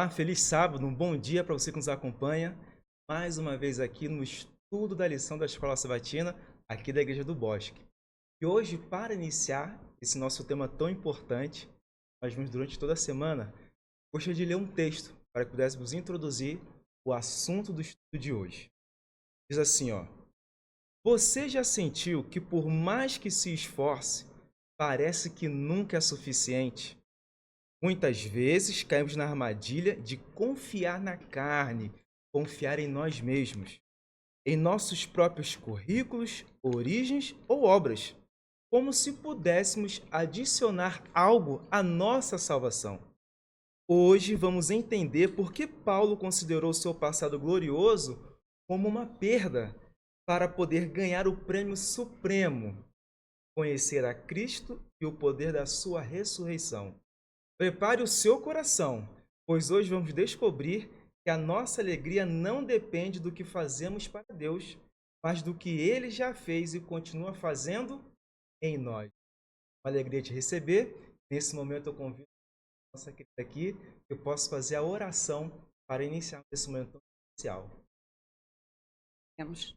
Olá, feliz sábado, um bom dia para você que nos acompanha. Mais uma vez aqui no estudo da lição da Escola Sabatina, aqui da Igreja do Bosque. E hoje, para iniciar esse nosso tema tão importante, nós vamos durante toda a semana, gostaria de ler um texto para que pudéssemos introduzir o assunto do estudo de hoje. Diz assim, ó: Você já sentiu que por mais que se esforce, parece que nunca é suficiente? Muitas vezes caímos na armadilha de confiar na carne, confiar em nós mesmos, em nossos próprios currículos, origens ou obras, como se pudéssemos adicionar algo à nossa salvação. Hoje vamos entender por que Paulo considerou seu passado glorioso como uma perda para poder ganhar o prêmio supremo, conhecer a Cristo e o poder da sua ressurreição. Prepare o seu coração, pois hoje vamos descobrir que a nossa alegria não depende do que fazemos para Deus, mas do que Ele já fez e continua fazendo em nós. Uma alegria te receber. Nesse momento eu convido a nossa querida aqui, que eu posso fazer a oração para iniciar esse momento tão especial. Temos,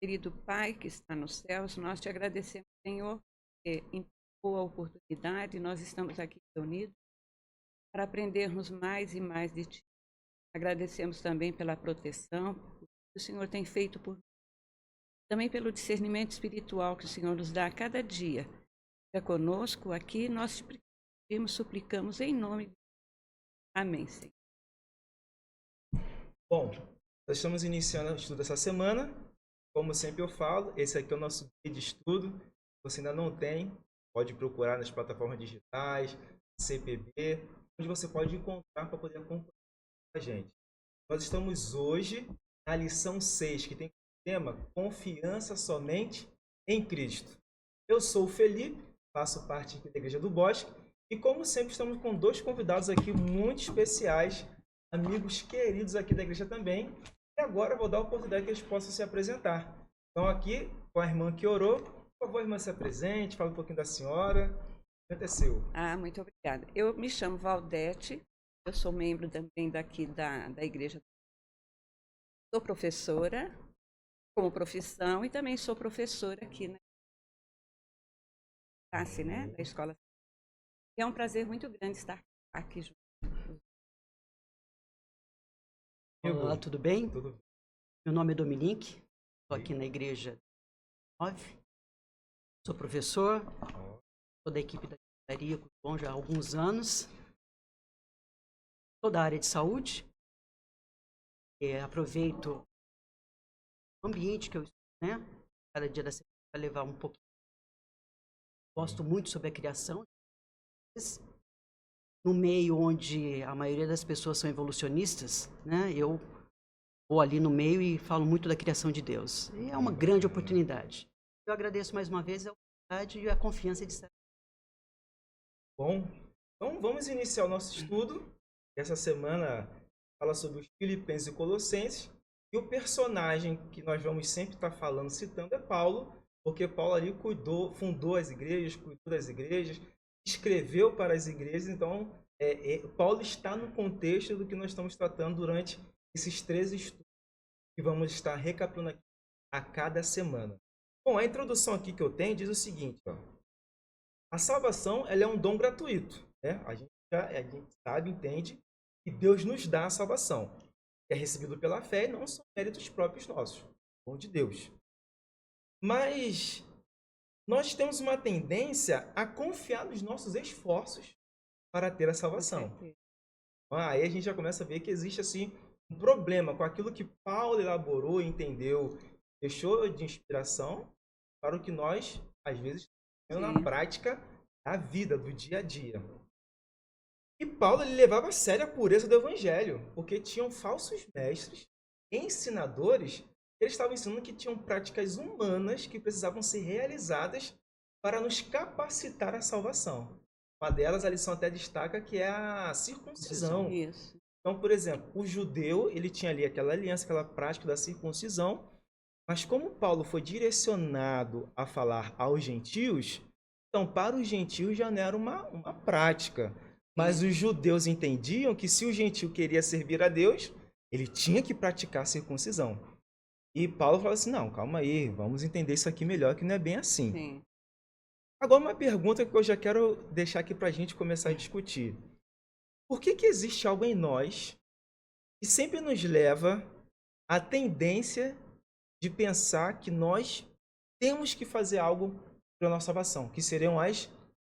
querido Pai que está nos céus, nós te agradecemos, Senhor, porque em boa oportunidade nós estamos aqui reunidos para aprendermos mais e mais de Ti. Agradecemos também pela proteção que o Senhor tem feito por nós, também pelo discernimento espiritual que o Senhor nos dá a cada dia. Fica conosco aqui, nós te pedimos, suplicamos em nome de Jesus. Amém, Senhor. Bom, nós estamos iniciando o estudo dessa semana. Como sempre eu falo, esse aqui é o nosso guia de estudo. Se você ainda não tem, pode procurar nas plataformas digitais, CPB, onde você pode encontrar para poder acompanhar a gente. Nós estamos hoje na lição 6, que tem como tema Confiança somente em Cristo. Eu sou o Felipe, faço parte aqui da Igreja do Bosque, e como sempre estamos com dois convidados aqui muito especiais, amigos queridos aqui da igreja também. E agora eu vou dar a oportunidade que eles possam se apresentar. Então aqui com a irmã que orou, por favor, irmã, se apresente, fala um pouquinho da senhora. O momento é seu. Muito obrigada. Eu me chamo Valdete, eu sou membro também daqui da igreja. Sou professora, como profissão, e também sou professora aqui na classe, né, da escola. É um prazer muito grande estar aqui junto. Olá, tudo bem? Tudo. Meu nome é Dominique, estou aqui na igreja 9, sou professor, sou da equipe da secretaria com o João já há alguns anos, sou da área de saúde, aproveito o ambiente que eu estou, né, cada dia da semana para levar um pouquinho. Gosto muito sobre a criação, no meio onde a maioria das pessoas são evolucionistas, né, eu vou ali no meio e falo muito da criação de Deus. E é uma grande oportunidade. Eu agradeço mais uma vez a oportunidade e a confiança de estar. Bom, então vamos iniciar o nosso estudo. Essa semana fala sobre os Filipenses e Colossenses. E o personagem que nós vamos sempre estar falando, citando, é Paulo, porque Paulo ali fundou as igrejas, cuidou das igrejas, escreveu para as igrejas. Então, Paulo está no contexto do que nós estamos tratando durante esses 13 estudos que vamos estar recapitulando aqui a cada semana. Bom, a introdução aqui que eu tenho diz o seguinte, ó: a salvação, ela é um dom gratuito, né? A gente sabe, entende que Deus nos dá a salvação, que é recebido pela fé e não são méritos próprios nossos, dom de Deus. Mas nós temos uma tendência a confiar nos nossos esforços para ter a salvação. Aí a gente já começa a ver que existe assim um problema com aquilo que Paulo elaborou, entendeu, deixou de inspiração para o que nós, às vezes, temos na prática da vida, do dia a dia. E Paulo ele levava a sério a pureza do evangelho, porque tinham falsos mestres, ensinadores, que eles estavam ensinando que tinham práticas humanas que precisavam ser realizadas para nos capacitar à salvação. Uma delas, a lição até destaca, que é a circuncisão. Isso. Então, por exemplo, o judeu, ele tinha ali aquela aliança, aquela prática da circuncisão, mas como Paulo foi direcionado a falar aos gentios, então para os gentios já não era uma prática. Mas os judeus entendiam que se o gentio queria servir a Deus, ele tinha que praticar a circuncisão. E Paulo falou assim, não, calma aí, vamos entender isso aqui melhor, que não é bem assim. Sim. Agora uma pergunta que eu já quero deixar aqui para a gente começar a discutir. Por que existe algo em nós que sempre nos leva à tendência de pensar que nós temos que fazer algo para a nossa salvação, que seriam as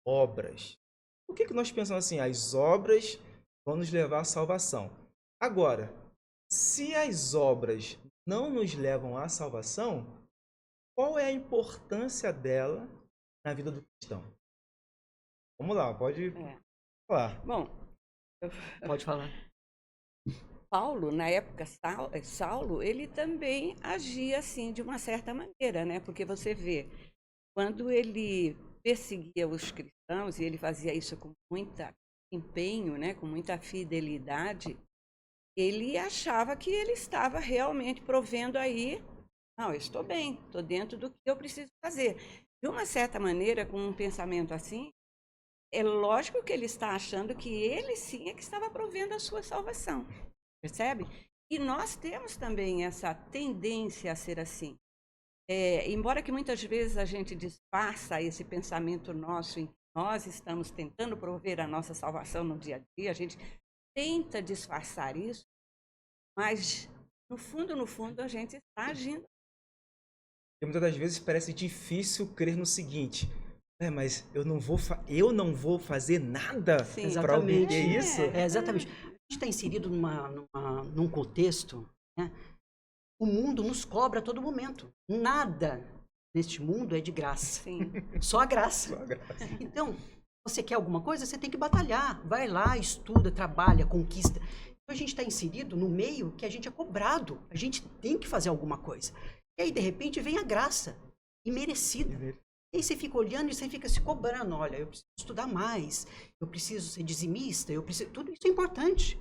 obras? Por que nós pensamos assim, as obras vão nos levar à salvação? Agora, se as obras não nos levam à salvação, qual é a importância dela na vida do cristão? Vamos lá, pode falar. Bom, Pode falar. Paulo, na época, Saulo, ele também agia assim de uma certa maneira, né? Porque você vê, quando ele perseguia os cristãos, e ele fazia isso com muito empenho, né? Com muita fidelidade, ele achava que ele estava realmente provendo aí, não, eu estou bem, estou dentro do que eu preciso fazer. De uma certa maneira, com um pensamento assim, é lógico que ele está achando que ele sim é que estava provendo a sua salvação. Percebe? E nós temos também essa tendência a ser assim. Embora que muitas vezes a gente disfarça esse pensamento nosso em que nós estamos tentando prover a nossa salvação no dia a dia, a gente tenta disfarçar isso, mas no fundo, a gente está agindo. E muitas das vezes parece difícil crer no seguinte, mas eu não vou fazer nada para obter isso? Exatamente. A gente está inserido num contexto, né? O mundo nos cobra a todo momento. Nada neste mundo é de graça. Sim. Só a graça. Só a graça. Então, você quer alguma coisa, você tem que batalhar. Vai lá, estuda, trabalha, conquista. Então, a gente está inserido no meio que a gente é cobrado. A gente tem que fazer alguma coisa. E aí, de repente, vem a graça imerecida. E aí você fica olhando e você fica se cobrando. Olha, eu preciso estudar mais, eu preciso ser dizimista, tudo isso é importante.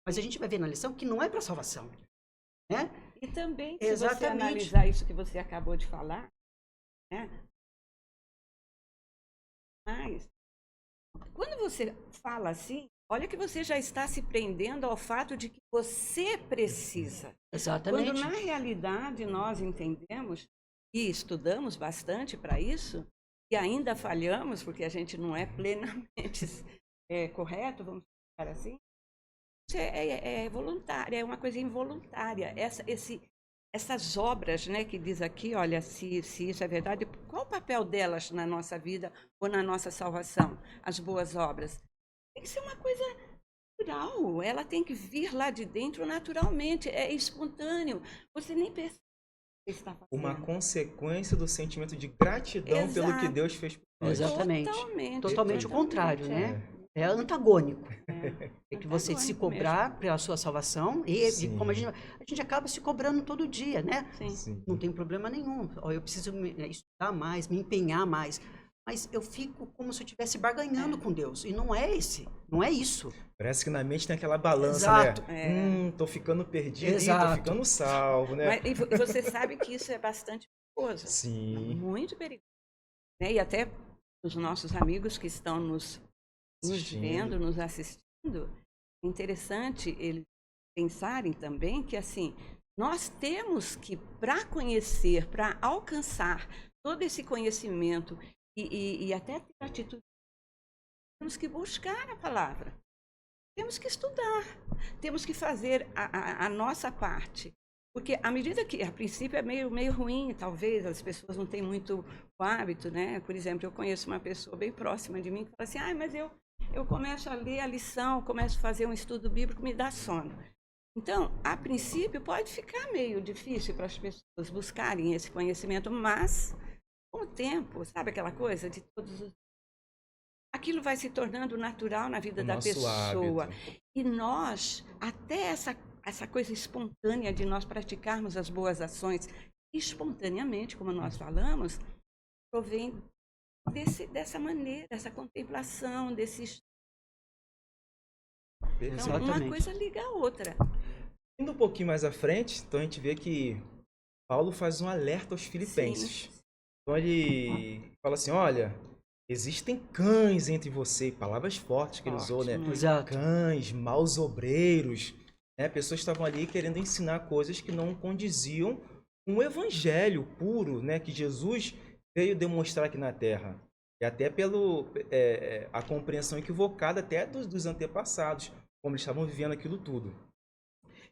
Mas a gente vai ver na lição que não é para salvação. Né? E também, se Exatamente. você analisar isso que você acabou de falar, né? Mas, quando você fala assim, olha que você já está se prendendo ao fato de que você precisa. Exatamente. Quando, na realidade, nós entendemos e estudamos bastante para isso, e ainda falhamos, porque a gente não é plenamente correto, vamos falar assim, isso é voluntário, é uma coisa involuntária. Essas obras, né, que diz aqui, olha, se isso é verdade, qual o papel delas na nossa vida ou na nossa salvação? As boas obras. Tem que ser uma coisa natural, ela tem que vir lá de dentro naturalmente, é espontâneo. Você nem percebe o que está fazendo. Uma consequência do sentimento de gratidão pelo que Deus fez por nós. Exatamente. Totalmente o contrário, né? É antagônico. É que você se cobrar pela sua salvação e como a gente acaba se cobrando todo dia, né? Sim. Não tem problema nenhum. Eu preciso estudar mais, me empenhar mais. Mas eu fico como se eu estivesse barganhando com Deus. E não é isso. Parece que na mente tem aquela balança, Exato. né? Tô ficando perdido, Exato. tô ficando salvo, né? E você sabe que isso é bastante perigoso. Sim. Muito perigoso. Né? E até os nossos amigos que estão nos vendo, nos assistindo, é interessante eles pensarem também que, assim, nós temos que, para conhecer, para alcançar todo esse conhecimento e até ter atitude, temos que buscar a palavra, temos que estudar, temos que fazer a nossa parte. Porque à medida que, a princípio, é meio ruim, talvez, as pessoas não têm muito o hábito, né? Por exemplo, eu conheço uma pessoa bem próxima de mim que fala assim, mas eu começo a ler a lição, começo a fazer um estudo bíblico, me dá sono. Então, a princípio, pode ficar meio difícil para as pessoas buscarem esse conhecimento, mas, com o tempo, sabe aquela coisa de todos os... Aquilo vai se tornando natural na vida da pessoa. Hábito. E nós, até essa coisa espontânea de nós praticarmos as boas ações espontaneamente, como nós falamos, provém dessa maneira, dessa contemplação, desse... Então, uma coisa liga a outra. Indo um pouquinho mais à frente, então a gente vê que Paulo faz um alerta aos filipenses. Sim. Então ele fala assim, olha, Existem cães entre você, palavras fortes que ele usou, né? Forte, muito. Exato. Cães, maus obreiros, né? Pessoas estavam ali querendo ensinar coisas que não condiziam com o evangelho puro, né? Que Jesus veio demonstrar aqui na Terra. E até pelo a compreensão equivocada até dos antepassados, como eles estavam vivendo aquilo tudo.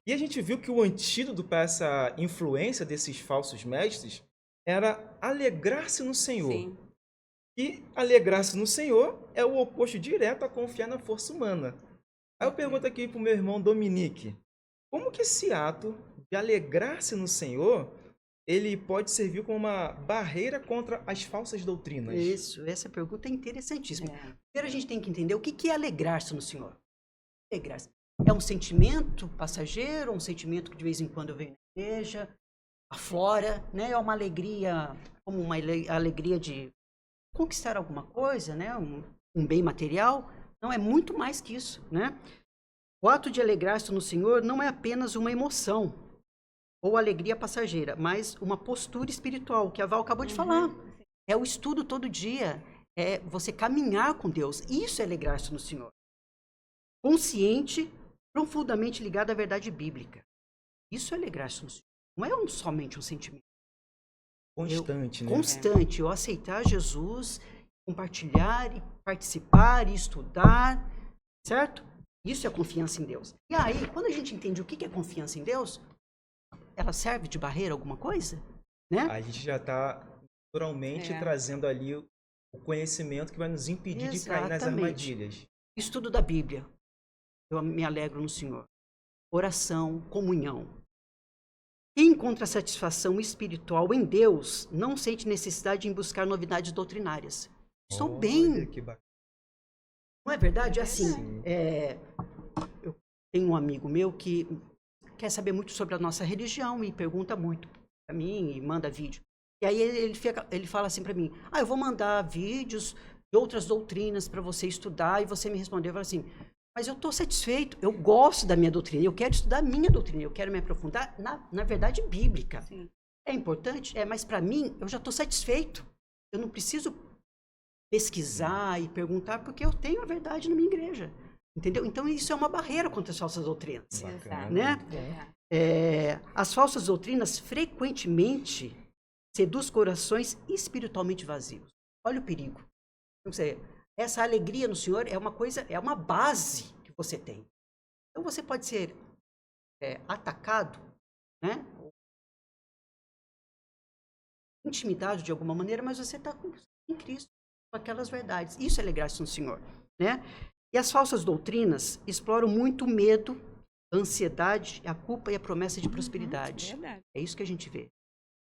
E a gente viu que o antídoto para essa influência desses falsos mestres era alegrar-se no Senhor. Sim. E alegrar-se no Senhor é o oposto direto a confiar na força humana. Aí eu pergunto aqui para o meu irmão Dominique, como que esse ato de alegrar-se no Senhor, ele pode servir como uma barreira contra as falsas doutrinas? Isso, essa pergunta é interessantíssima. É. Primeiro a gente tem que entender o que é alegrar-se no Senhor. Alegrar-se. É um sentimento passageiro, um sentimento que de vez em quando eu venho na igreja, aflora, né? É uma alegria, como uma alegria de conquistar alguma coisa, né? Um bem material. Não, é muito mais que isso, né? O ato de alegrar-se no Senhor não é apenas uma emoção ou alegria passageira, mas uma postura espiritual, que a Val acabou de falar. É o estudo todo dia, é você caminhar com Deus. Isso é alegrar-se no Senhor. Consciente, profundamente ligado à verdade bíblica. Isso é alegrar-se no Senhor. Não é somente um sentimento. Constante, né? Constante. Eu aceitar Jesus, compartilhar, e participar, e estudar, certo? Isso é confiança em Deus. E aí, quando a gente entende o que é confiança em Deus, ela serve de barreira a alguma coisa? Né? A gente já está naturalmente trazendo ali o conhecimento que vai nos impedir de cair nas Exatamente. armadilhas. Estudo da Bíblia. Eu me alegro no Senhor. Oração, comunhão. Quem encontra satisfação espiritual em Deus não sente necessidade em buscar novidades doutrinárias. Estão Olha, bem. que bacana. Não é verdade? É Assim, eu tenho um amigo meu que quer saber muito sobre a nossa religião e pergunta muito para mim e manda vídeo. E aí ele fala assim para mim, eu vou mandar vídeos de outras doutrinas para você estudar, e você me respondeu, eu falo assim, mas eu estou satisfeito, eu gosto da minha doutrina, eu quero estudar a minha doutrina, eu quero me aprofundar na verdade bíblica. Sim. É importante? Mas para mim, eu já estou satisfeito. Eu não preciso pesquisar e perguntar, porque eu tenho a verdade na minha igreja. Entendeu? Então, isso é uma barreira contra as falsas doutrinas. Bacana. Né? É. As falsas doutrinas frequentemente seduzem corações espiritualmente vazios. Olha o perigo. Então, essa alegria no Senhor é uma coisa, é uma base que você tem. Então, você pode ser atacado, né? Intimidado de alguma maneira, mas você está em Cristo, com aquelas verdades. Isso é alegrar-se no Senhor, né? E as falsas doutrinas exploram muito o medo, a ansiedade, a culpa e a promessa de prosperidade. Verdade. É isso que a gente vê.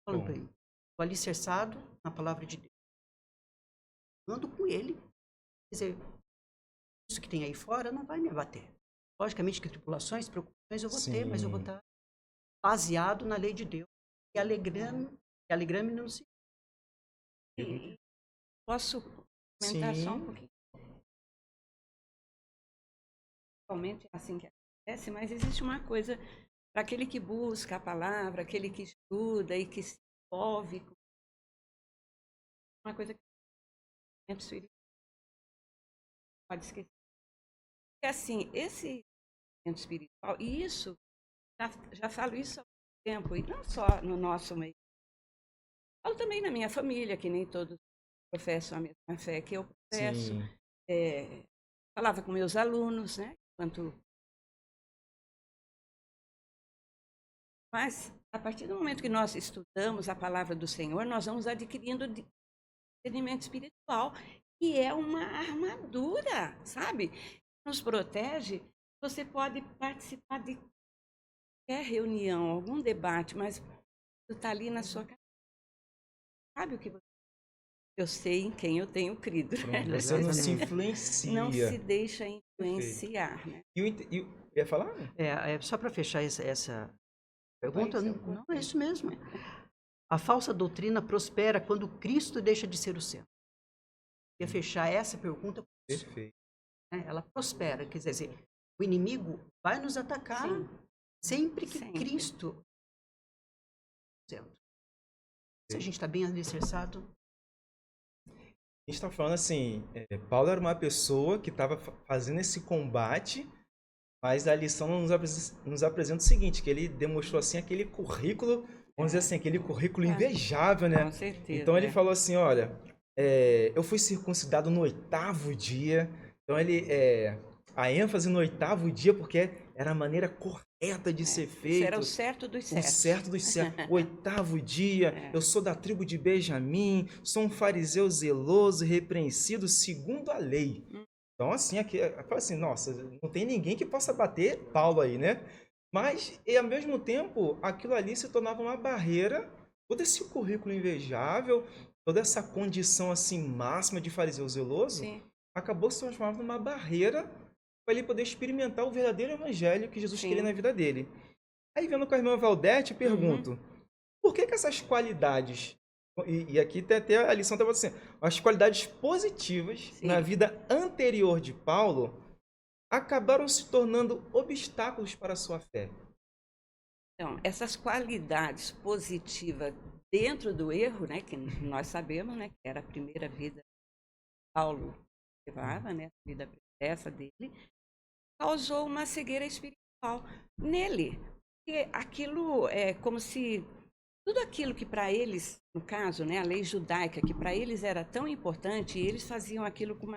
Falando para ele, estou alicerçado na palavra de Deus. Ando com ele. Quer dizer, isso que tem aí fora não vai me abater. Logicamente que tribulações, preocupações eu vou ter, mas eu vou estar baseado na lei de Deus e alegrando-me no Senhor. E posso comentar só um pouquinho? Realmente é assim que acontece, mas existe uma coisa para aquele que busca a palavra, aquele que estuda e que se envolve com uma coisa que pode esquecer. É assim, esse espiritual, e isso, já falo isso há muito tempo, e não só no nosso meio. Falo também na minha família, que nem todos professam a mesma fé que eu professo. Falava com meus alunos, né? Mas, a partir do momento que nós estudamos a palavra do Senhor, nós vamos adquirindo discernimento espiritual, que é uma armadura, sabe? Nos protege. Você pode participar de qualquer reunião, algum debate, mas você está ali na sua casa. Sabe o que você... Eu sei em quem eu tenho crido. Pronto, você não se influencia. Não se deixa influenciar, né? E ia falar? Só para fechar essa pergunta, não é isso mesmo. A falsa doutrina prospera quando Cristo deixa de ser o centro. Ia fechar essa pergunta. Perfeito. Ela prospera, quer dizer, o inimigo vai nos atacar sempre que Cristo é o centro. Se a gente está bem alicerçado. gente está falando assim, Paulo era uma pessoa que estava fazendo esse combate, mas a lição nos apresenta o seguinte, que ele demonstrou assim aquele currículo, vamos dizer assim, aquele currículo invejável, né? Com certeza. Então ele falou assim, olha, eu fui circuncidado no 8º dia, então a ênfase no 8º dia, porque era a maneira correta de ser feito. Isso era o certo dos O certos. certo dos certos. O 8º dia, eu sou da tribo de Benjamim, sou um fariseu zeloso, repreensível segundo a lei. Então, assim, aqui, fala assim, nossa, não tem ninguém que possa bater Paulo aí, né? Mas, e ao mesmo tempo, aquilo ali se tornava uma barreira, todo esse currículo invejável, toda essa condição, assim, máxima de fariseu zeloso, Sim. acabou se transformando numa barreira para ele poder experimentar o verdadeiro evangelho que Jesus queria na vida dele. Aí, vendo com a irmã Valdete, pergunto, por que essas qualidades, e aqui tem até a lição estava assim, as qualidades positivas na vida anterior de Paulo acabaram se tornando obstáculos para a sua fé? Então, essas qualidades positivas dentro do erro, né, que nós sabemos, né, que era a primeira vida que Paulo levava, né, a vida essa dele, causou uma cegueira espiritual nele. Porque aquilo é como se tudo aquilo que para eles, no caso, né, a lei judaica, que para eles era tão importante, e eles faziam aquilo com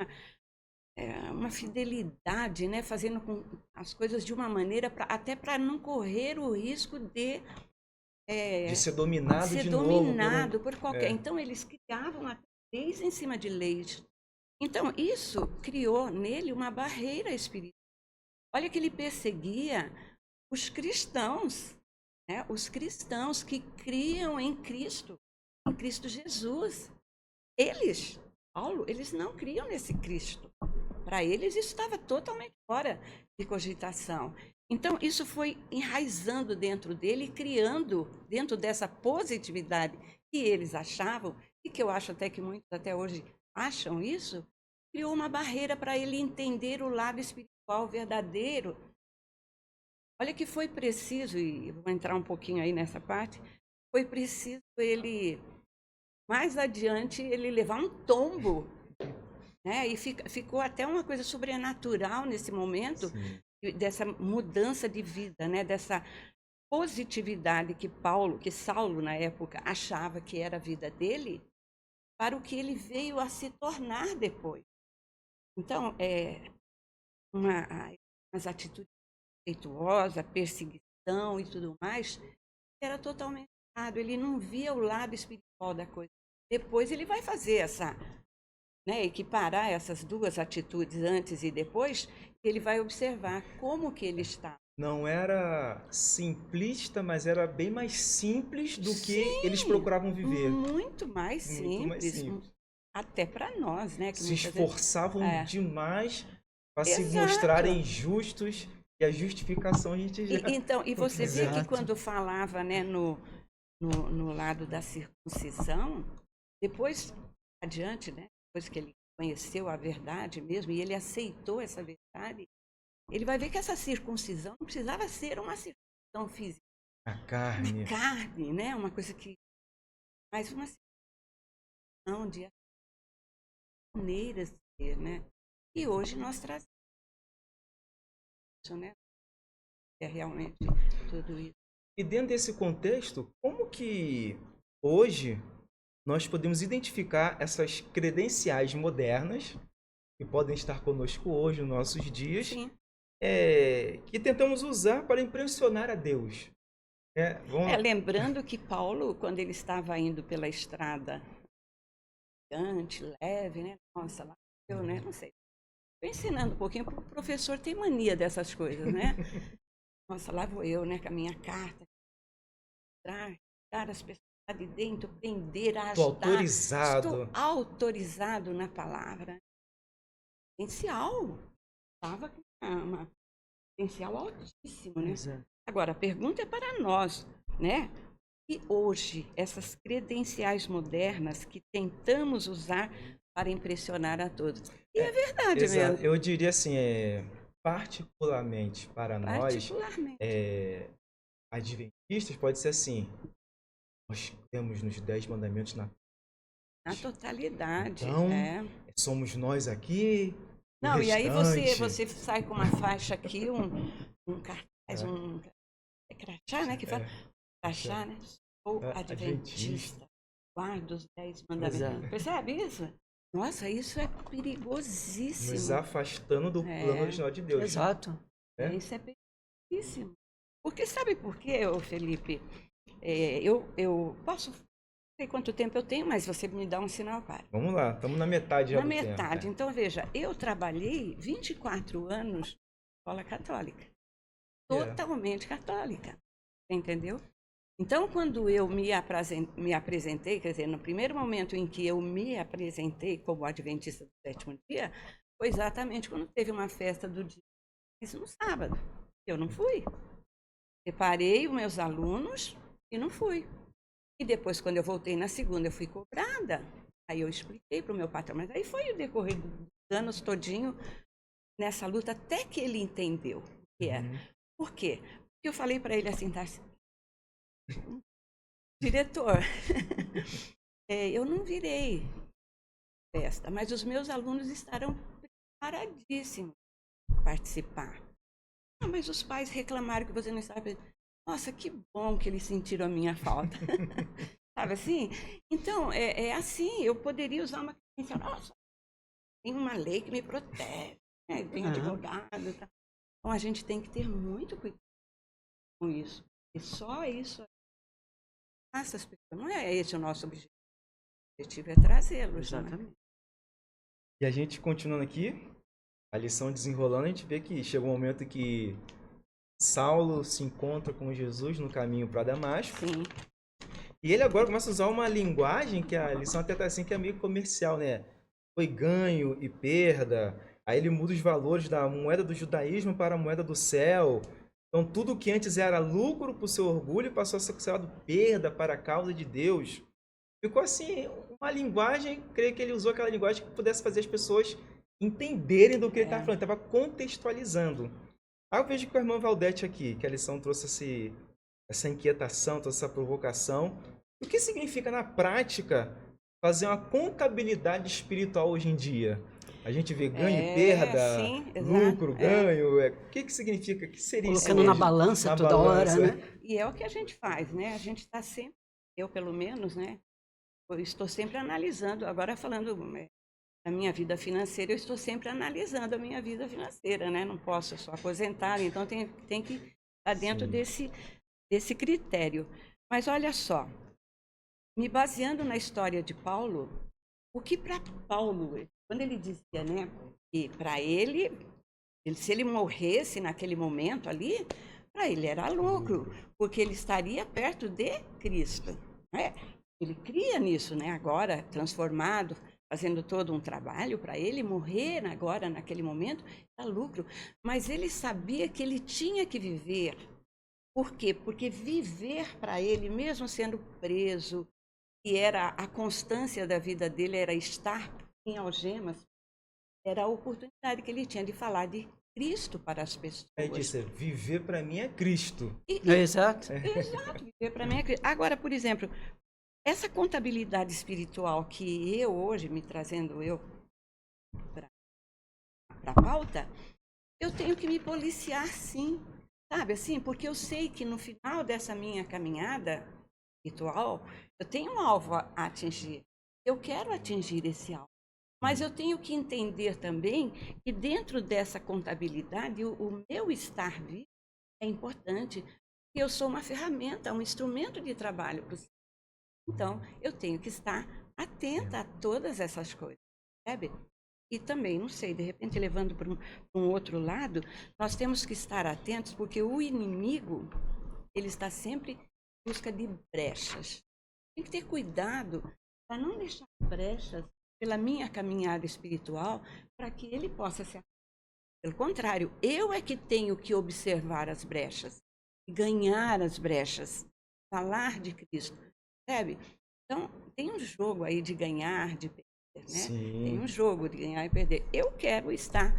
uma fidelidade, né, fazendo com as coisas de uma maneira até para não correr o risco de ser dominado ser de dominado novo por qualquer. Então eles criavam até leis em cima de leis. Então isso criou nele uma barreira espiritual. Olha que ele perseguia os cristãos, né? Os cristãos que criam em Cristo Jesus. Eles, Paulo, eles não criam nesse Cristo. Para eles isso estava totalmente fora de cogitação. Então isso foi enraizando dentro dele, criando dentro dessa positividade que eles achavam, e que eu acho até que muitos até hoje acham isso, criou uma barreira para ele entender o lado espiritual verdadeiro. Olha que foi preciso, e vou entrar um pouquinho aí nessa parte, foi preciso ele, mais adiante, ele levar um tombo, né? E ficou até uma coisa sobrenatural nesse momento, dessa mudança de vida, né? Dessa positividade que Saulo, na época, achava que era a vida dele, para o que ele veio a se tornar depois. Então, umas atitudes respeituosas, perseguição e tudo mais, era totalmente errado. Ele não via o lado espiritual da coisa. Depois ele vai fazer equiparar essas duas atitudes antes e depois, ele vai observar como que ele está. Não era simplista, mas era bem mais simples do que eles procuravam procuravam viver. Muito mais simples. Até para nós, né? Que se esforçavam demais para se Exato. mostrarem justos, e a justificação a gente já... Então, e você vê que quando falava, né, no lado da circuncisão, depois adiante, né, depois que ele conheceu a verdade mesmo, e ele aceitou essa verdade, ele vai ver que essa circuncisão não precisava ser uma circuncisão física. A carne. Uma carne, né? Uma coisa que... Mas uma circuncisão de maneiras de ser, né? E hoje nós trazemos isso, né? É realmente tudo isso. E dentro desse contexto, como que hoje nós podemos identificar essas credenciais modernas que podem estar conosco hoje, nos nossos dias, que tentamos usar para impressionar a Deus? Lembrando que Paulo, quando ele estava indo pela estrada leve, né? Nossa, lá eu, né? Não sei. Estou ensinando um pouquinho, porque o professor tem mania dessas coisas, né? Nossa, lá vou eu, né? Com a minha carta. Dar as pessoas lá de dentro, prender, ajudar. Estou autorizado na palavra. Potencial. Estava com uma potencial altíssimo, né? Exato. Agora, a pergunta é para nós, né? E hoje, essas credenciais modernas que tentamos usar para impressionar a todos. E é verdade mesmo. Eu diria assim, particularmente para nós, adventistas, pode ser assim, nós temos nos 10 mandamentos na Na totalidade. Então, é. somos nós aqui. o Não, e aí restante- você sai com uma faixa aqui, um cartaz, um crachá, né? Que fala. Crachá, né? Sou adventista. Guardo os 10 mandamentos. Exato. Percebe isso? Nossa, isso é perigosíssimo. Nos afastando do plano original de Deus. Exato. Isso é perigosíssimo. Porque sabe por quê, ô Felipe? Eu posso. Não sei quanto tempo eu tenho, mas você me dá um sinal, para. Vamos lá, estamos na metade já Na do tempo. metade. Então, veja, eu trabalhei 24 anos na escola católica. Totalmente católica. Entendeu? Então, quando eu me apresentei, quer dizer, no primeiro momento em que eu me apresentei como adventista do sétimo dia, foi exatamente quando teve uma festa do dia, isso no sábado. Eu não fui. Preparei os meus alunos e não fui. E depois, quando eu voltei na segunda, eu fui cobrada. Aí eu expliquei para o meu patrão, mas aí foi o decorrer dos anos todinho nessa luta, até que ele entendeu o que era. Por quê? Porque eu falei para ele assim, tá? Diretor, eu não virei festa, mas os meus alunos estarão preparadíssimos para participar. Ah, mas os pais reclamaram que você não estava. Nossa, que bom que eles sentiram a minha falta. Sabe assim? Então, é assim, eu poderia usar uma crença, nossa, tem uma lei que me protege, né? Tem advogado. Tá? Então, a gente tem que ter muito cuidado com isso. E só isso essas pessoas. Não é esse o nosso objetivo. O objetivo é trazê-los. Exatamente. Né? E a gente continuando aqui, a lição desenrolando, a gente vê que chega um momento que Saulo se encontra com Jesus no caminho para Damasco. Sim. E ele agora começa a usar uma linguagem que a lição até tá assim, que é meio comercial, né? Foi ganho e perda. Aí ele muda os valores da moeda do judaísmo para a moeda do céu. Então, tudo que antes era lucro para o seu orgulho passou a ser considerado perda para a causa de Deus. Ficou assim, uma linguagem, creio que ele usou aquela linguagem que pudesse fazer as pessoas entenderem do que ele estava falando, estava contextualizando. Aí eu vejo que o irmão Valdete aqui, que a lição trouxe essa inquietação, trouxe essa provocação. O que significa, na prática, fazer uma contabilidade espiritual hoje em dia? A gente vê ganho e perda, sim, lucro, ganho. O que significa? O que seria isso? Colocando na balança Na toda balança, hora, né? E é o que a gente faz, né? A gente está sempre, eu pelo menos, né? Eu estou sempre analisando, agora falando da minha vida financeira, eu estou sempre analisando a minha vida financeira, né? Não posso só aposentar, então tem que estar dentro desse critério. Mas olha só, me baseando na história de Paulo, o que para Paulo, quando ele dizia, né, que para ele, se ele morresse naquele momento ali, para ele era lucro, porque ele estaria perto de Cristo. Né? Ele cria nisso, né? Agora transformado, fazendo todo um trabalho para ele morrer agora naquele momento, é lucro. Mas ele sabia que ele tinha que viver. Por quê? Porque viver para ele, mesmo sendo preso, que era a constância da vida dele, era estar em algemas, era a oportunidade que ele tinha de falar de Cristo para as pessoas. Aí disse, viver para mim é Cristo. Exato. Exato, viver para mim é Cristo. Agora, por exemplo, essa contabilidade espiritual que eu hoje, me trazendo para a pauta, eu tenho que me policiar sim, sabe assim? Porque eu sei que no final dessa minha caminhada espiritual, eu tenho um alvo a atingir. Eu quero atingir esse alvo. Mas eu tenho que entender também que dentro dessa contabilidade, o meu estar vivo é importante. Eu sou uma ferramenta, um instrumento de trabalho para o Senhor. Então, eu tenho que estar atenta a todas essas coisas, sabe? E também, não sei, de repente, levando para um outro lado, nós temos que estar atentos, porque o inimigo, ele está sempre em busca de brechas. Tem que ter cuidado para não deixar brechas pela minha caminhada espiritual, para que ele possa ser. Pelo contrário, eu é que tenho que observar as brechas, ganhar as brechas, falar de Cristo, sabe? Então, tem um jogo aí de ganhar, de perder, né? Sim. Tem um jogo de ganhar e perder. Eu quero estar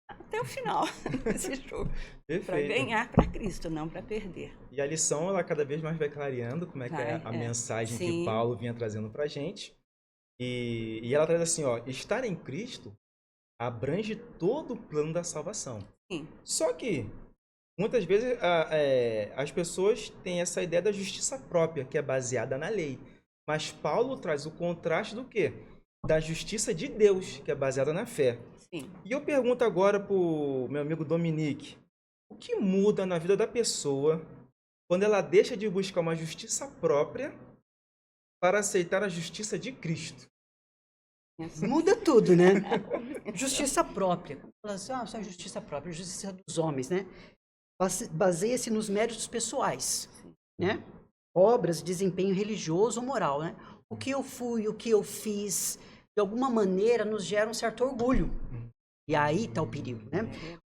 até o final desse jogo, para ganhar para Cristo, não para perder. E a lição, ela cada vez mais vai clareando como é que é a mensagem que Paulo vinha trazendo para a gente. E ela traz assim, ó, estar em Cristo abrange todo o plano da salvação. Sim. Só que, muitas vezes, as pessoas têm essa ideia da justiça própria, que é baseada na lei. Mas Paulo traz o contraste do quê? Da justiça de Deus, que é baseada na fé. Sim. E eu pergunto agora pro meu amigo Dominique, o que muda na vida da pessoa quando ela deixa de buscar uma justiça própria para aceitar a justiça de Cristo? Muda tudo, né? Justiça própria. Fala assim, só justiça própria, justiça dos homens, né? Baseia-se nos méritos pessoais, né? Obras, desempenho religioso ou moral, né? O que eu fui, o que eu fiz, de alguma maneira nos gera um certo orgulho. E aí está o perigo, né?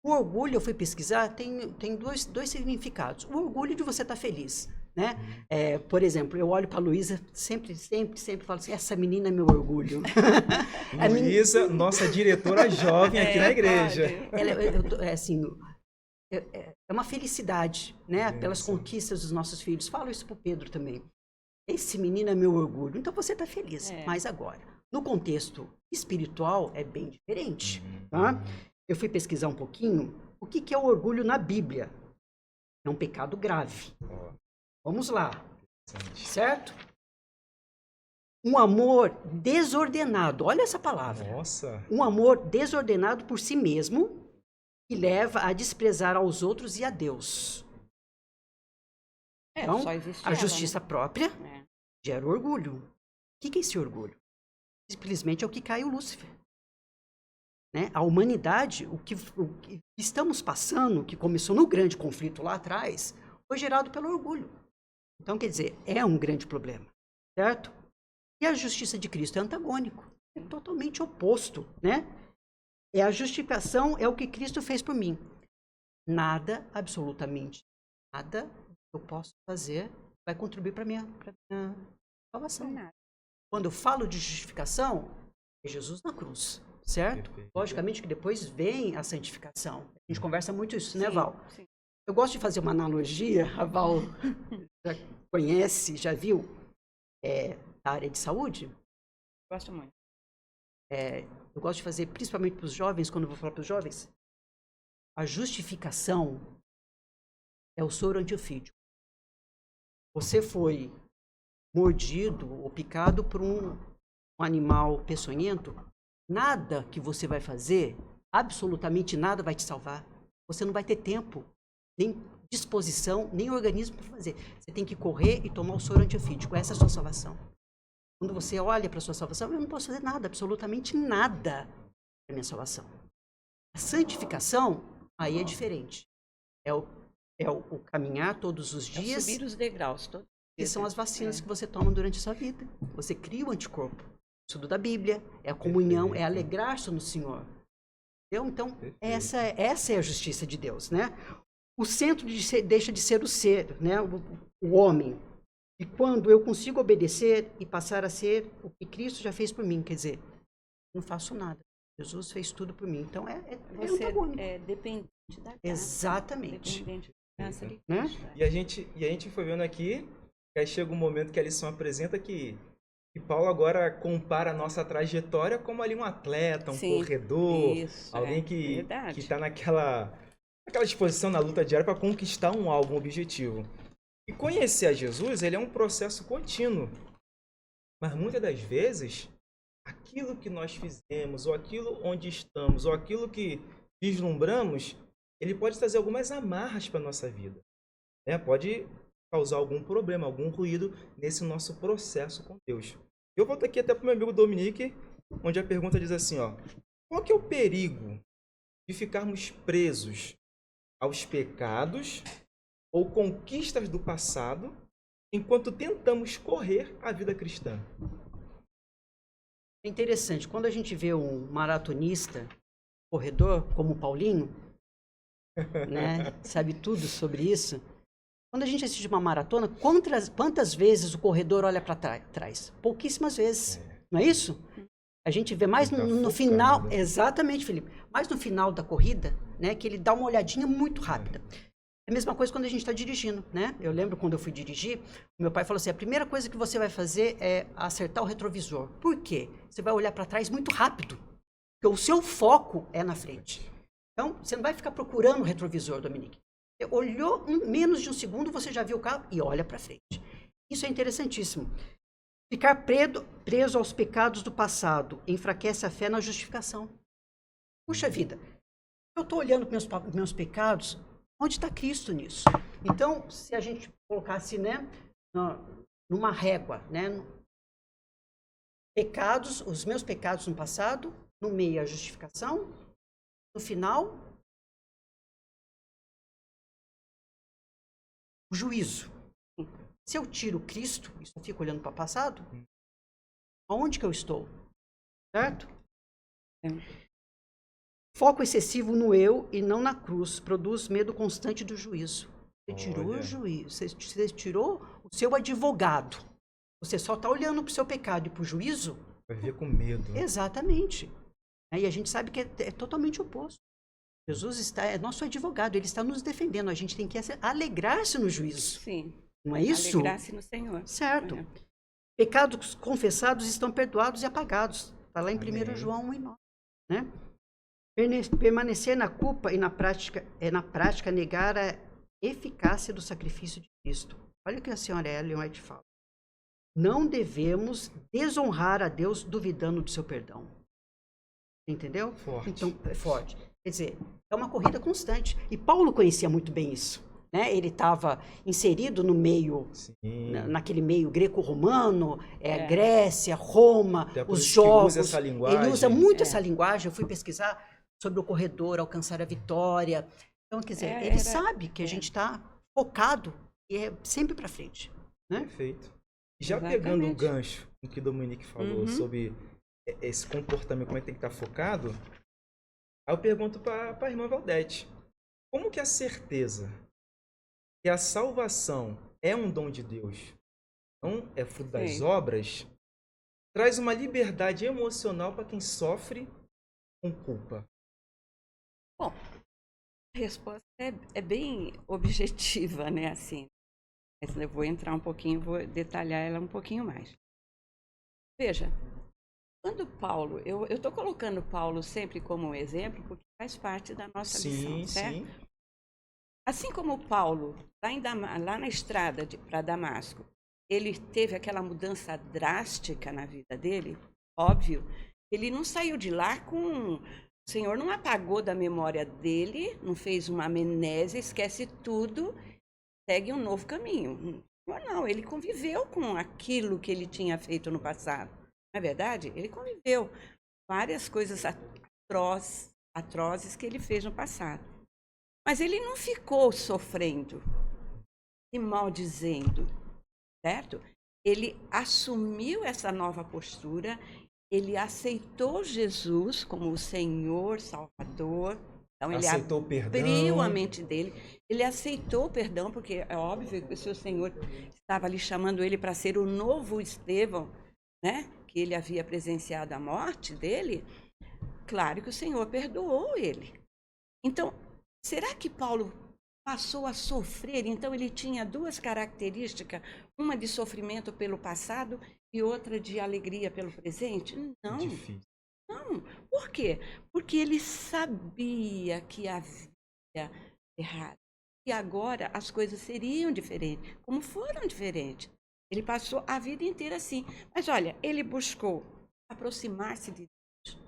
O orgulho, eu fui pesquisar, tem dois significados. O orgulho de você estar feliz, né? Por exemplo, eu olho para a Luísa, sempre falo assim, essa menina é meu orgulho. Luísa, nossa diretora jovem aqui na igreja. É uma felicidade, né? Pelas conquistas dos nossos filhos. Falo isso para o Pedro também. Esse menino é meu orgulho. Então você está feliz. Mas agora, no contexto espiritual, é bem diferente. Tá? Eu fui pesquisar um pouquinho o que é o orgulho na Bíblia. É um pecado grave. Vamos lá. Certo? Um amor desordenado. Olha essa palavra. Nossa. Um amor desordenado por si mesmo que leva a desprezar aos outros e a Deus. Então, a justiça própria gera orgulho. O que é esse orgulho? Simplesmente é o que caiu Lúcifer. Né? A humanidade, o que estamos passando, que começou no grande conflito lá atrás, foi gerado pelo orgulho. Então, quer dizer, é um grande problema, certo? E a justiça de Cristo é antagônico, é totalmente oposto, né? A justificação é o que Cristo fez por mim. Nada, absolutamente nada que eu posso fazer vai contribuir para a minha salvação. Quando eu falo de justificação, é Jesus na cruz, certo? Logicamente que depois vem a santificação. A gente conversa muito isso, né, Val? Sim. Eu gosto de fazer uma analogia, a Val já conhece, já viu, da área de saúde. Gosto muito. Eu gosto de fazer, principalmente para os jovens, quando eu vou falar para os jovens, a justificação é o soro antiofídico. Você foi mordido ou picado por um animal peçonhento, nada que você vai fazer, absolutamente nada vai te salvar. Você não vai ter tempo, nem disposição, nem organismo para fazer. Você tem que correr e tomar o soro antiofídico. Essa é a sua salvação. Quando você olha para a sua salvação, eu não posso fazer nada, absolutamente nada para a minha salvação. A santificação, aí é diferente. É o caminhar todos os dias. Subir os degraus. Que são as vacinas que você toma durante a sua vida. Você cria o anticorpo. Estudo da Bíblia, é a comunhão, é alegrar-se no Senhor. Entendeu? Então, essa é a justiça de Deus, né? O centro deixa de ser o ser, né? O homem. E quando eu consigo obedecer e passar a ser o que Cristo já fez por mim, quer dizer, não faço nada. Jesus fez tudo por mim. Então, você é dependente da graça. Exatamente. Dependente da graça de né? Cristo. E a gente foi vendo aqui, que aí chega um momento que a lição apresenta que Paulo agora compara a nossa trajetória como ali um atleta, um corredor, alguém que está naquela disposição na luta diária para conquistar um alvo, um objetivo. E conhecer a Jesus, ele é um processo contínuo. Mas muitas das vezes, aquilo que nós fizemos, ou aquilo onde estamos, ou aquilo que vislumbramos, ele pode trazer algumas amarras para a nossa vida. Né? Pode causar algum problema, algum ruído nesse nosso processo com Deus. Eu volto aqui até para o meu amigo Dominique, onde a pergunta diz assim, ó, qual que é o perigo de ficarmos presos aos pecados ou conquistas do passado enquanto tentamos correr a vida cristã? É interessante, quando a gente vê um maratonista, corredor, como o Paulinho, né, sabe tudo sobre isso. Quando a gente assiste uma maratona, quantas vezes o corredor olha para trás? Pouquíssimas vezes, não é isso? A gente vê mais no final, exatamente, Felipe, mais no final da corrida, né, que ele dá uma olhadinha muito rápida. É a mesma coisa quando a gente está dirigindo, né? Eu lembro quando eu fui dirigir, meu pai falou assim, a primeira coisa que você vai fazer é acertar o retrovisor. Por quê? Você vai olhar para trás muito rápido, porque o seu foco é na frente. Então, você não vai ficar procurando o retrovisor, Dominique. Você olhou menos de um segundo, você já viu o carro e olha para frente. Isso é interessantíssimo. Ficar preso aos pecados do passado enfraquece a fé na justificação. Puxa vida, eu estou olhando para meus pecados, onde está Cristo nisso? Então, se a gente colocasse, né, numa régua, né, pecados, os meus pecados no passado, no meio a justificação, no final, o juízo. Se eu tiro Cristo e só fico olhando para o passado, aonde que eu estou? Certo? Foco excessivo no eu e não na cruz produz medo constante do juízo. Você tirou o juízo, você tirou o seu advogado. Você só está olhando para o seu pecado e para o juízo. Vai ver com medo. Exatamente. E a gente sabe que é totalmente oposto. Jesus é nosso advogado, ele está nos defendendo. A gente tem que alegrar-se no juízo. Sim. Não é isso? Alegrar-se no Senhor. Certo. Pecados confessados estão perdoados e apagados. Está lá em 1 João 1:9. Né? Permanecer na culpa e na prática negar a eficácia do sacrifício de Cristo. Olha o que a senhora Ellen White fala. Não devemos desonrar a Deus duvidando do seu perdão. Entendeu? Forte. Então, é forte. Quer dizer, é uma corrida constante. E Paulo conhecia muito bem isso. Né? Ele estava inserido no meio, naquele meio greco-romano, Grécia, Roma, os jogos. Ele usa essa linguagem. Ele usa muito essa linguagem. Eu fui pesquisar sobre o corredor, alcançar a vitória. Então, quer dizer, ele sabe que a gente está focado e é sempre para frente. Né? Perfeito. Já pegando o gancho no que o Dominique falou sobre esse comportamento, como é que tem que estar focado, aí eu pergunto para a irmã Valdete, como que a certeza que a salvação é um dom de Deus, não é fruto das obras, traz uma liberdade emocional para quem sofre com culpa? Bom, a resposta é bem objetiva, né, assim. Mas eu vou entrar um pouquinho, vou detalhar ela um pouquinho mais. Veja, quando Paulo, eu estou colocando Paulo sempre como um exemplo, porque faz parte da nossa missão, certo? Sim. Assim como Paulo, lá na estrada para Damasco, ele teve aquela mudança drástica na vida dele, óbvio, ele não saiu de lá com... O Senhor não apagou da memória dele, não fez uma amnésia, esquece tudo, segue um novo caminho. Não, ele conviveu com aquilo que ele tinha feito no passado. Não é verdade? Ele conviveu várias coisas atrozes que ele fez no passado. Mas ele não ficou sofrendo e maldizendo, certo? Ele assumiu essa nova postura, ele aceitou Jesus como o Senhor, Salvador. Então, ele aceitou o perdão. Abriu a mente dele, ele aceitou o perdão, porque é óbvio que o seu Senhor estava ali chamando ele para ser o novo Estevão, né? Que ele havia presenciado a morte dele. Claro que o Senhor perdoou ele. Então, será que Paulo passou a sofrer? Então, ele tinha duas características, uma de sofrimento pelo passado e outra de alegria pelo presente? Não. Difícil. Não. Por quê? Porque ele sabia que havia errado. E agora as coisas seriam diferentes, como foram diferentes. Ele passou a vida inteira assim. Mas olha, ele buscou aproximar-se de Deus.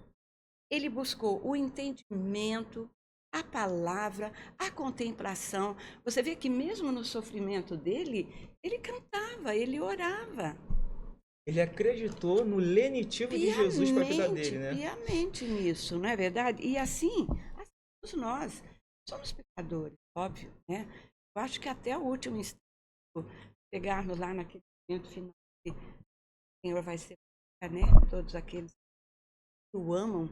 Ele buscou o entendimento, a palavra, a contemplação. Você vê que mesmo no sofrimento dele, ele cantava, ele orava. Ele acreditou no lenitivo de Jesus para a vida dele, né? Piamente nisso, não é verdade? E assim nós somos pecadores, óbvio, né? Eu acho que até o último instante, pegarmos lá naquele momento final, que o Senhor vai separar, né? Todos aqueles que o amam,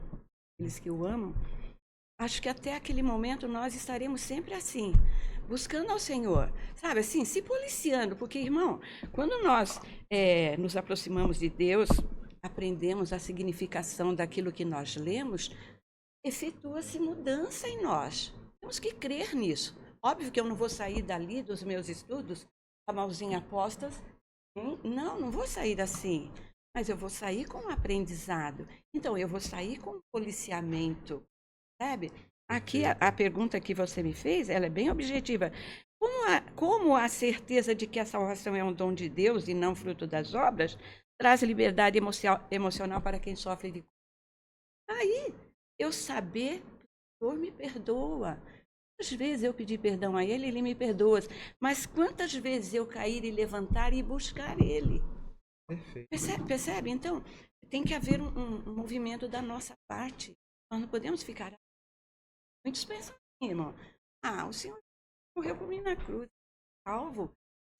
aqueles que o amam. Acho que até aquele momento nós estaremos sempre assim, buscando ao Senhor, sabe, assim, se policiando, porque, irmão, quando nós nos aproximamos de Deus, aprendemos a significação daquilo que nós lemos, efetua-se mudança em nós. Temos que crer nisso, Óbvio que eu não vou sair dali dos meus estudos com a mãozinha postas. Não vou sair assim. Mas eu vou sair com um aprendizado. Então, eu vou sair com um policiamento, sabe? Aqui, a pergunta que você me fez, ela é bem objetiva. Como a certeza de que a salvação é um dom de Deus e não fruto das obras traz liberdade emocional para quem sofre de... Aí, eu saber que o Senhor me perdoa. Quantas vezes eu pedi perdão a Ele, Ele me perdoa. Mas quantas vezes eu cair e levantar e buscar Ele? Perfeito. Percebe? Então, tem que haver um movimento da nossa parte. Nós não podemos ficar... Muitos pensam assim, irmão. O Senhor morreu por mim na cruz.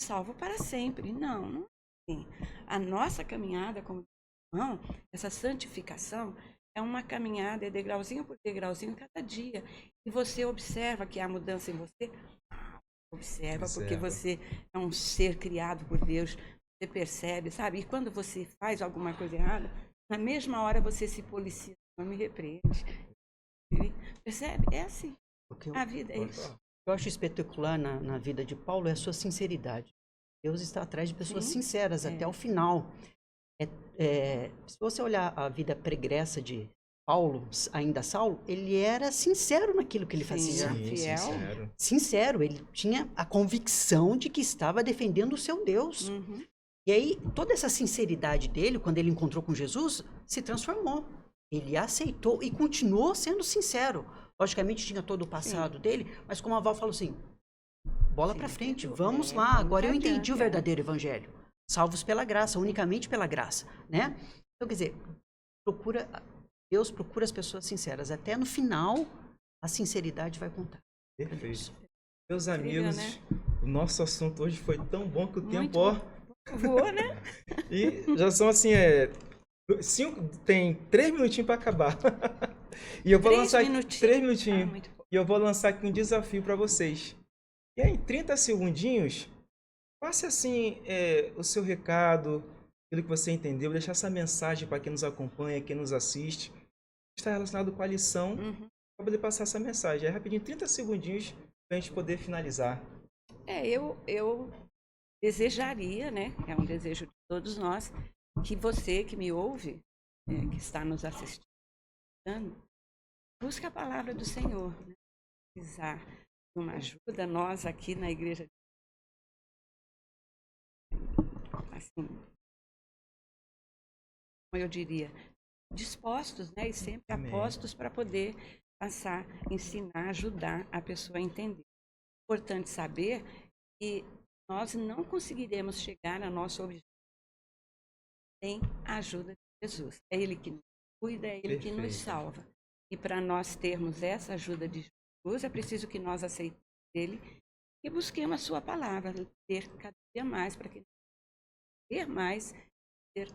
Salvo para sempre. Não é assim. A nossa caminhada como irmão, essa santificação, é uma caminhada, é degrauzinho por degrauzinho, cada dia. E você observa que há mudança em você? Observa, porque você é um ser criado por Deus. Você percebe, sabe? E quando você faz alguma coisa errada, na mesma hora você se policia, não me repreende. Percebe? É assim. A vida é isso. O que eu acho espetacular na vida de Paulo é a sua sinceridade. Deus está atrás de pessoas sinceras até o final. Se você olhar a vida pregressa de Paulo, ainda Saulo, ele era sincero naquilo que ele fazia. Fiel. Sincero, ele tinha a convicção de que estava defendendo o seu Deus. Uhum. E aí, toda essa sinceridade dele, quando ele encontrou com Jesus, se transformou. Ele aceitou e continuou sendo sincero. Logicamente, tinha todo o passado dele, mas como a Val falou assim, bola pra frente, vamos lá, agora eu entendi o verdadeiro evangelho. Salvos pela graça, unicamente pela graça, né? Então, quer dizer, Deus procura as pessoas sinceras. Até no final, a sinceridade vai contar. Perfeito. Meus amigos, o nosso assunto hoje foi tão bom que o tempo voou, né? E já são assim, tem 3 minutinhos para acabar. E eu vou lançar 3 minutinhos. E eu vou lançar aqui um desafio para vocês. E aí, em 30 segundinhos, passe assim o seu recado, aquilo que você entendeu, deixar essa mensagem para quem nos acompanha, quem nos assiste, está relacionado com a lição, para poder passar essa mensagem. É rapidinho, 30 segundinhos, para a gente poder finalizar. Eu desejaria, né? É um desejo de todos nós, que você que me ouve, que está nos assistindo, busque a palavra do Senhor. Né? Precisar de uma ajuda, nós aqui na igreja, assim, como eu diria, dispostos, né? E sempre apostos para poder passar, ensinar, ajudar a pessoa a entender. É importante saber que nós não conseguiremos chegar ao nosso objetivo sem a ajuda de Jesus. É Ele que nos cuida, é Ele que nos salva. E para nós termos essa ajuda de Jesus, é preciso que nós aceitemos Ele e busquemos a sua palavra, ter cada dia mais, para que ter mais, ter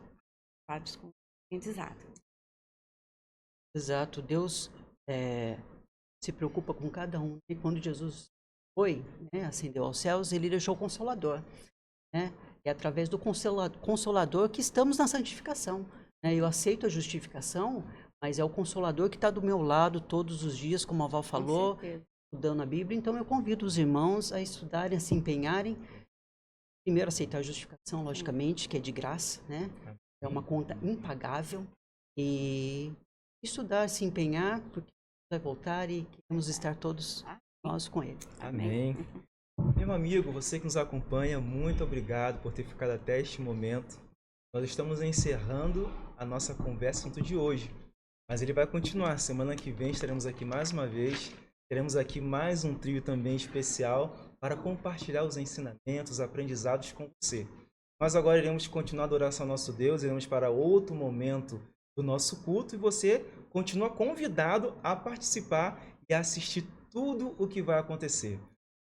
ocupados com o aprendizado. Exato. Deus se preocupa com cada um. E quando Jesus ascendeu aos céus, ele deixou o Consolador. Né? É através do Consolador que estamos na santificação. Né? Eu aceito a justificação, mas é o Consolador que está do meu lado todos os dias, como a Val falou, estudando a Bíblia. Então eu convido os irmãos a estudarem, a se empenharem. Primeiro, aceitar a justificação, logicamente, que é de graça, né? É uma conta impagável. E estudar, se empenhar, porque vai voltar e queremos estar todos nós com Ele. Amém. Meu amigo, você que nos acompanha, muito obrigado por ter ficado até este momento. Nós estamos encerrando a nossa conversa assunto de hoje, mas ele vai continuar. Semana que vem estaremos aqui mais uma vez. Teremos aqui mais um trio também especial para compartilhar os ensinamentos, os aprendizados com você. Nós agora iremos continuar a adoração ao nosso Deus, iremos para outro momento do nosso culto e você continua convidado a participar e a assistir tudo o que vai acontecer.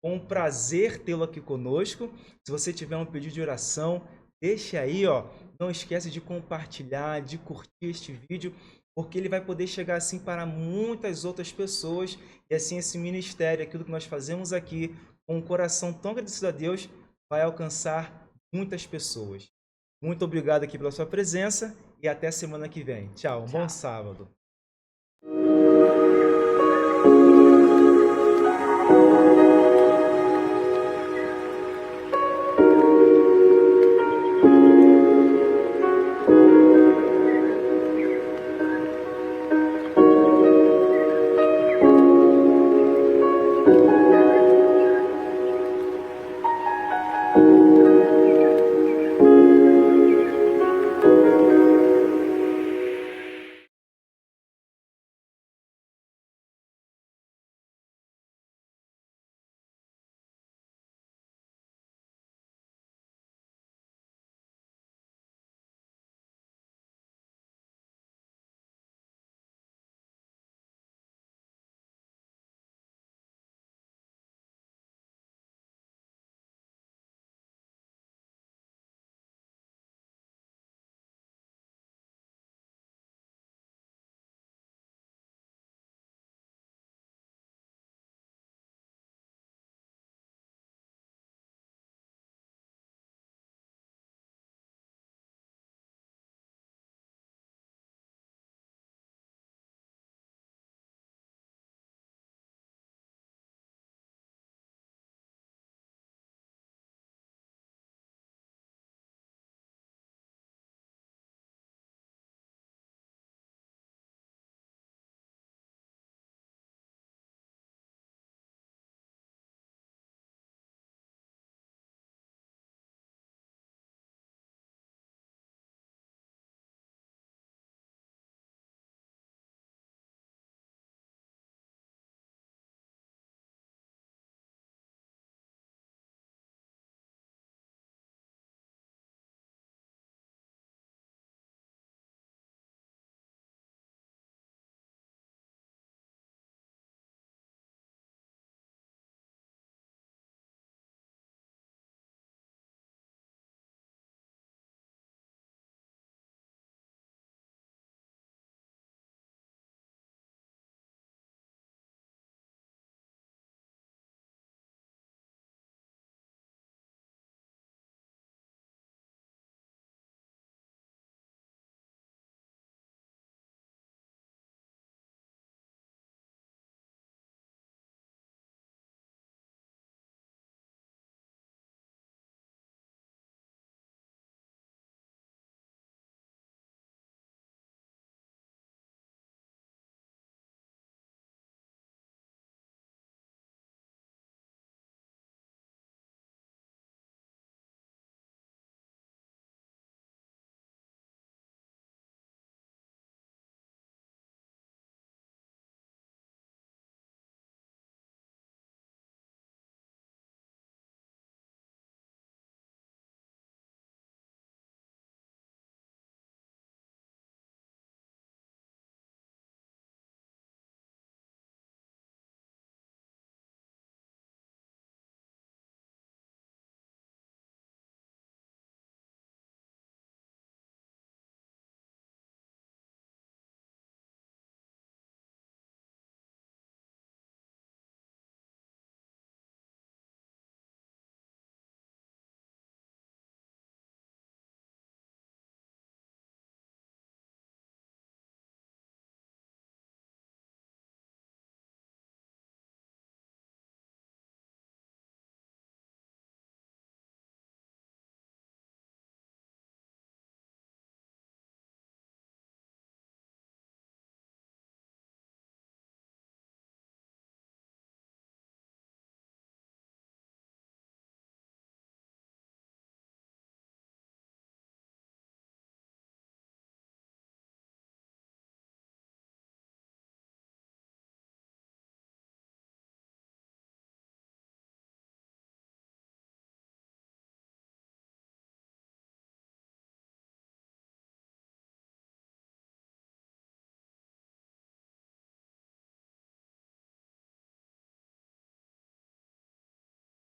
Com um prazer tê-lo aqui conosco. Se você tiver um pedido de oração, deixe aí, não esquece de compartilhar, de curtir este vídeo, porque ele vai poder chegar assim para muitas outras pessoas e assim esse ministério, aquilo que nós fazemos aqui, com um coração tão agradecido a Deus, vai alcançar muitas pessoas. Muito obrigado aqui pela sua presença e até semana que vem. Tchau, bom sábado.